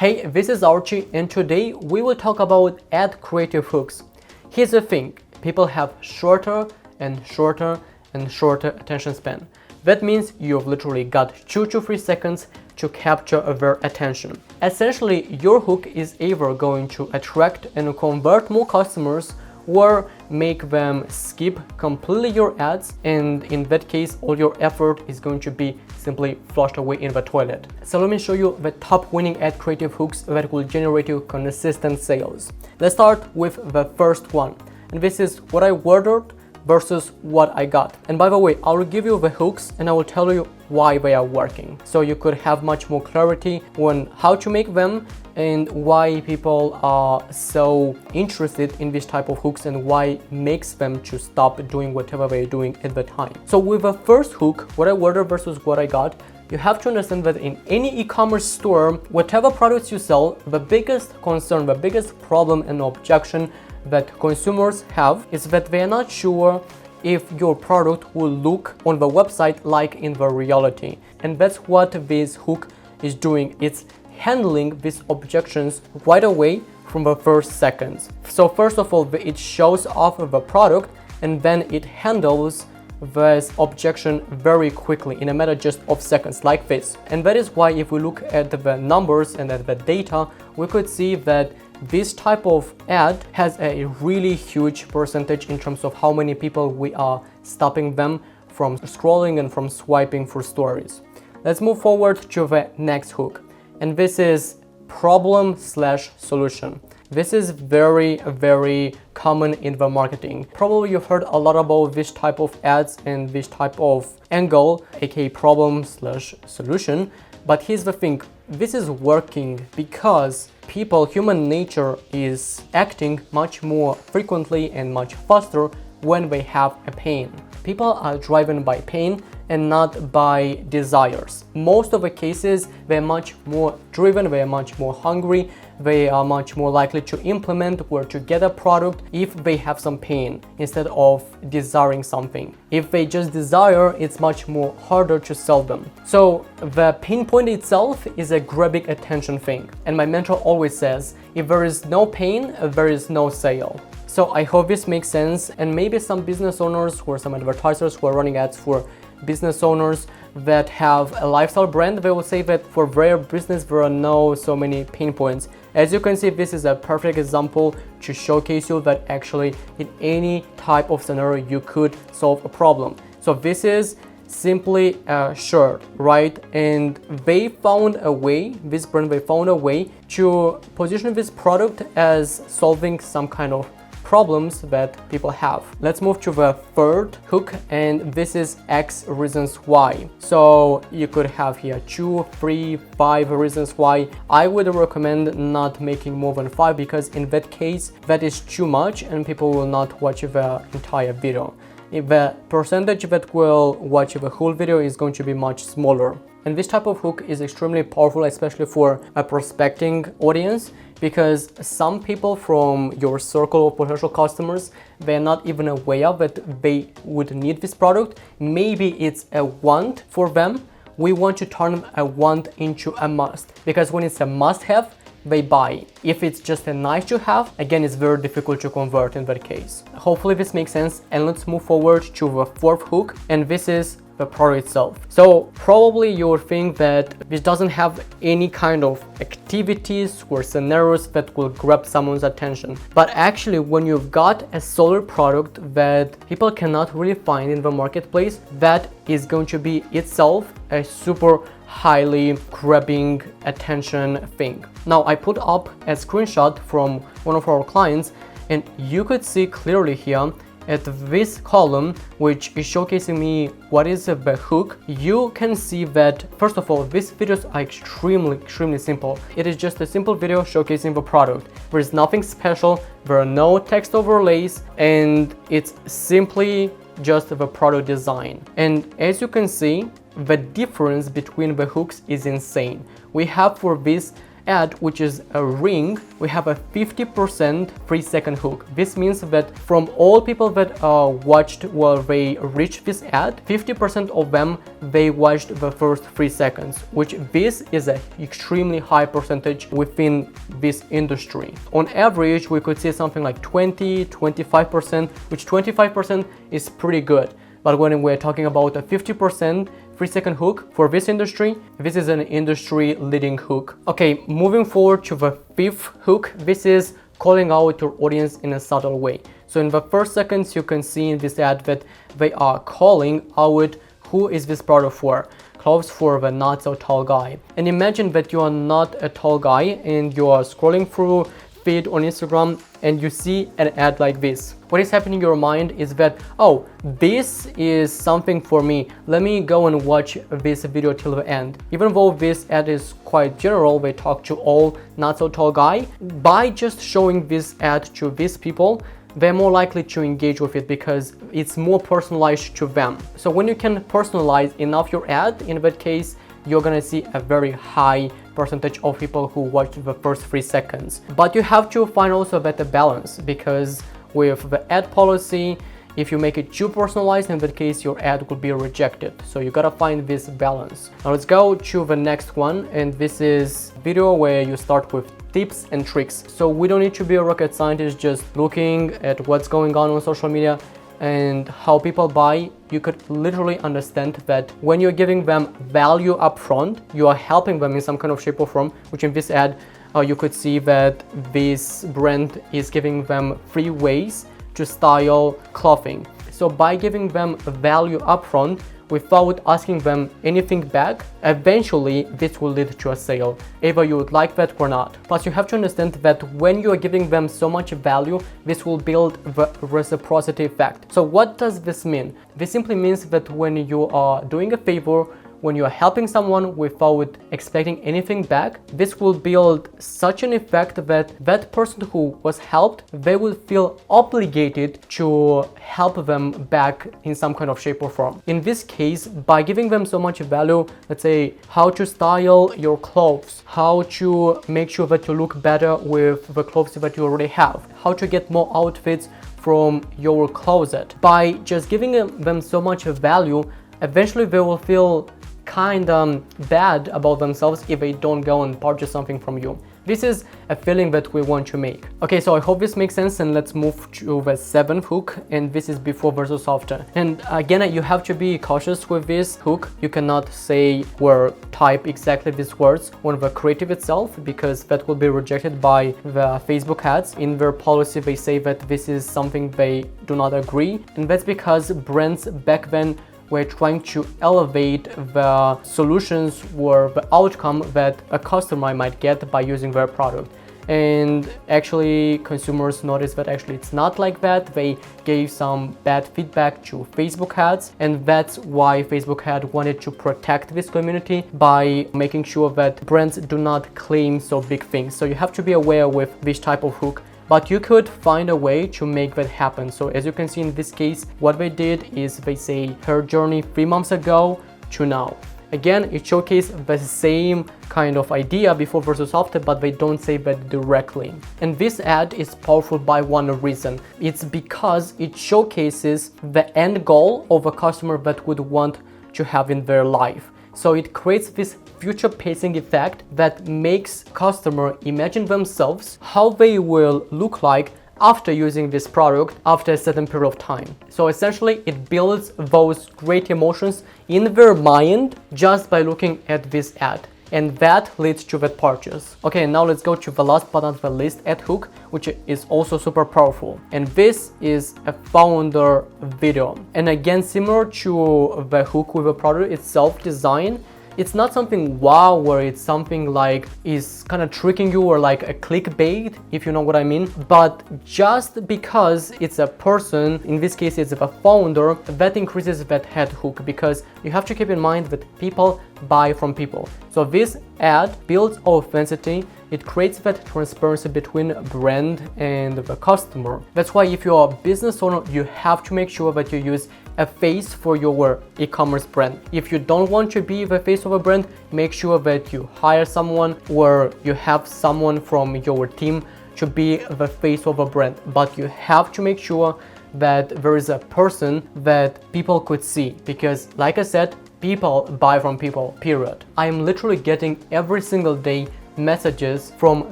Hey, this is Archie, and today we will talk about ad creative hooks. Here's the thing, people have shorter and shorter and shorter attention span. That means you've literally got 2 to 3 seconds to capture their attention. Essentially, your hook is either going to attract and convert more customers or make them skip completely your ads, and in that case all your effort is going to be simply flushed away in the toilet. So let me show you the top winning ad creative hooks that will generate you consistent sales. Let's start with the first one, and this is what I ordered versus what I got. And by the way, I will give you the hooks and I will tell you why they are working, so you could have much more clarity on how to make them and why people are so interested in this type of hooks and why makes them to stop doing whatever they're doing at the time. So with the first hook, what I ordered versus what I got, you have to understand that in any e-commerce store, whatever products you sell, the biggest concern, the biggest problem and objection that consumers have is that they are not sure if your product will look on the website like in the reality. And that's what this hook is doing. It's handling these objections right away from the first seconds. So first of all, it shows off the product and then it handles this objection very quickly in a matter just of seconds, like this. And that is why if we look at the numbers and at the data, we could see that this type of ad has a really huge percentage in terms of how many people we are stopping them from scrolling and from swiping for stories. Let's move forward to the next hook, and this is problem/solution. This is very common in the marketing. Probably you've heard a lot about this type of ads and this type of angle, aka problem/solution. But here's the thing, this is working because people, human nature is acting much more frequently and much faster when they have a pain. People are driven by pain and not by desires. Most of the cases, they're much more driven, they're much more hungry, they are much more likely to implement or to get a product if they have some pain instead of desiring something. If they just desire, it's much more harder to sell them. So the pain point itself is a grabbing attention thing. And my mentor always says, if there is no pain, there is no sale. So I hope this makes sense, and maybe some business owners or some advertisers who are running ads for business owners that have a lifestyle brand, they will say that for their business there are no so many pain points. As you can see, this is a perfect example to showcase you that actually in any type of scenario you could solve a problem. So this is simply a shirt, right? And they found a way, this brand, they found a way to position this product as solving some kind of problems that people have. Let's move to the third hook, and this is X reasons why. So you could have here 2, 3, 5 reasons why. I would recommend not making more than 5 because in that case that is too much and people will not watch the entire video. The percentage that will watch the whole video is going to be much smaller. And this type of hook is extremely powerful, especially for a prospecting audience, because some people from your circle of potential customers, they're not even aware that they would need this product. Maybe it's a want for them. We want to turn a want into a must, because when it's a must-have, they buy. If it's just a nice to have, again, it's very difficult to convert in that case. Hopefully this makes sense, and let's move forward to the fourth hook, and this is the product itself. So probably you'll think that this doesn't have any kind of activities or scenarios that will grab someone's attention. But actually, when you've got a solid product that people cannot really find in the marketplace, that is going to be itself a super highly grabbing attention thing. Now I put up a screenshot from one of our clients, and you could see clearly here at this column, which is showcasing me what is the hook. You can see that, first of all, these videos are extremely simple. It is just a simple video showcasing the product. There is nothing special, there are no text overlays, and it's simply just the product design. And as you can see, the difference between the hooks is insane. We have for this ad, which is a ring, we have a 50% 3-second hook. This means that from all people that watched while they reached this ad, 50% of them, they watched the first 3 seconds, which this is an extremely high percentage within this industry. On average, we could see something like 20-25%, which 25% is pretty good. But when we're talking about a 50% 3-second hook for this industry, this is an industry leading hook. Okay, moving forward to the 5th hook, this is calling out your audience in a subtle way. So in the first seconds, you can see in this ad that they are calling out who is this product for. Clothes for the not so tall guy. And imagine that you are not a tall guy and you are scrolling through feed on Instagram and you see an ad like this. What is happening in your mind is that, oh, this is something for me. Let me go and watch this video till the end. Even though this ad is quite general, they talk to all not so tall guy. By just showing this ad to these people, they're more likely to engage with it because it's more personalized to them. So when you can personalize enough your ad, in that case, you're gonna see a very high percentage of people who watched the first 3 seconds. But you have to find also a better balance, because with the ad policy, if you make it too personalized, in that case your ad could be rejected. So you gotta find this balance. Now let's go to the next one, and this is video where you start with tips and tricks. So we don't need to be a rocket scientist just looking at what's going on social media and how people buy. You could literally understand that when you're giving them value up front, you are helping them in some kind of shape or form, which in this ad, you could see that this brand is giving them 3 ways to style clothing. So by giving them value upfront without asking them anything back, eventually this will lead to a sale, either you would like that or not. Plus you have to understand that when you are giving them so much value, this will build the reciprocity effect. So what does this mean? This simply means that when you are doing a favor, when you are helping someone without expecting anything back, this will build such an effect that that person who was helped, they will feel obligated to help them back in some kind of shape or form. In this case, by giving them so much value, let's say how to style your clothes, how to make sure that you look better with the clothes that you already have, how to get more outfits from your closet. By just giving them so much value, eventually they will feel kind of bad about themselves if they don't go and purchase something from you. This is a feeling that we want to make. Okay, so I hope this makes sense, and let's move to the 7th hook, and this is before versus after. And again, you have to be cautious with this hook. You cannot say or type exactly these words on the creative itself, because that will be rejected by the Facebook ads. In their policy, they say that this is something they do not agree, and that's because brands back then we're trying to elevate the solutions or the outcome that a customer might get by using their product. And actually consumers noticed that actually it's not like that. They gave some bad feedback to Facebook ads, and that's why Facebook ad wanted to protect this community by making sure that brands do not claim so big things. So you have to be aware with this type of hook. But you could find a way to make that happen. So as you can see in this case, what they did is they say her journey 3 months ago to now. Again, it showcased the same kind of idea before versus after, but they don't say that directly. And this ad is powerful by one reason. It's because it showcases the end goal of a customer that would want to have in their life. So it creates this future pacing effect that makes customer imagine themselves how they will look like after using this product after a certain period of time. So essentially it builds those great emotions in their mind just by looking at this ad, and that leads to that purchase. Okay, now let's go to the last but not the least ad hook, which is also super powerful, and this is a founder video. And again, similar to the hook with the product itself design, it's not something wow, where it's something like is kind of tricking you or like a clickbait, if you know what I mean. But just because it's a person, in this case it's a founder, that increases that head hook, because you have to keep in mind that people buy from people. So this ad builds authenticity. It creates that transparency between brand and the customer. That's why if you're a business owner, you have to make sure that you use a face for your e-commerce brand. If you don't want to be the face of a brand, make sure that you hire someone or you have someone from your team to be the face of a brand. But you have to make sure that there is a person that people could see, because like I said, people buy from people, period. I am literally getting every single day messages from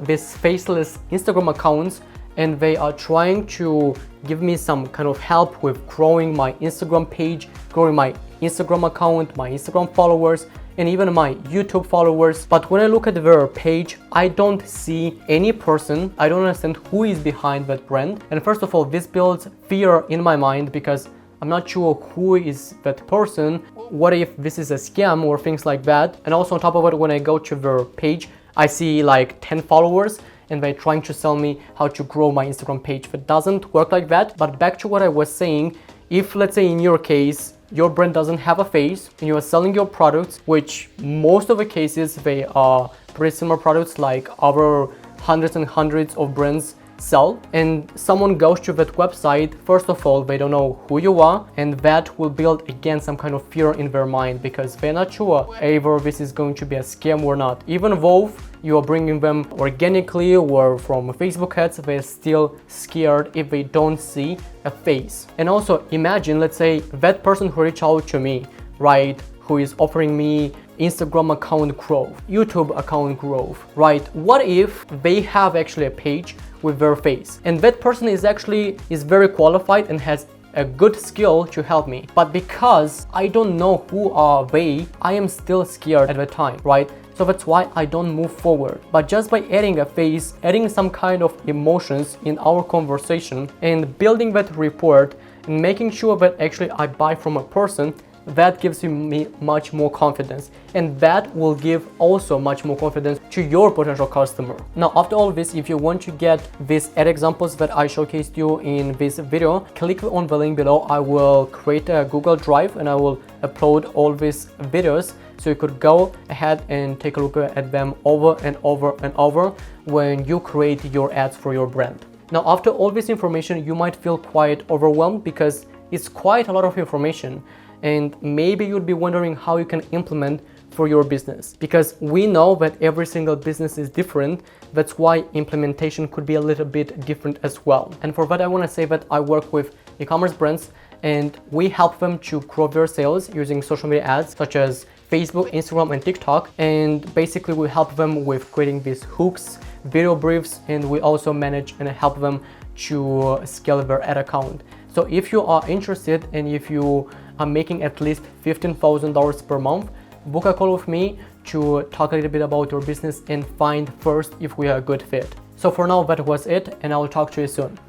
these faceless Instagram accounts, and they are trying to give me some kind of help with growing my Instagram page, growing my Instagram account, my Instagram followers, and even my YouTube followers. But when I look at their page, I don't see any person. I don't understand who is behind that brand. And first of all, this builds fear in my mind because I'm not sure who is that person. What if this is a scam or things like that? And also on top of it, when I go to their page, I see like 10 followers and they're trying to sell me how to grow my Instagram page. That doesn't work like that. But back to what I was saying, if let's say in your case, your brand doesn't have a face and you are selling your products, which most of the cases, they are pretty similar products like other hundreds and hundreds of brands sell, and someone goes to that website, first of all, they don't know who you are, and that will build again some kind of fear in their mind because they're not sure either this is going to be a scam or not. Even though you are bringing them organically or from Facebook ads, they're still scared if they don't see a face. And also imagine, let's say that person who reached out to me, right, who is offering me Instagram account growth, YouTube account growth, right? What if they have actually a page with their face and that person is very qualified and has a good skill to help me, but because I don't know who are they, I am still scared at the time, right? So that's why I don't move forward. But just by adding a face, adding some kind of emotions in our conversation and building that report and making sure that actually I buy from a person, that gives me much more confidence, and that will give also much more confidence to your potential customer. Now, after all this, if you want to get these ad examples that I showcased you in this video, click on the link below. I will create a Google Drive and I will upload all these videos so you could go ahead and take a look at them over and over and over when you create your ads for your brand. Now, after all this information, you might feel quite overwhelmed because it's quite a lot of information. And maybe you'd be wondering how you can implement for your business, because we know that every single business is different. That's why implementation could be a little bit different as well. And for that, I want to say that I work with e-commerce brands and we help them to grow their sales using social media ads such as Facebook, Instagram, and TikTok. And basically we help them with creating these hooks, video briefs, and we also manage and help them to scale their ad account. So if you are interested and if you are making at least $15,000 per month, book a call with me to talk a little bit about your business and find first if we are a good fit. So for now, that was it, and I will talk to you soon.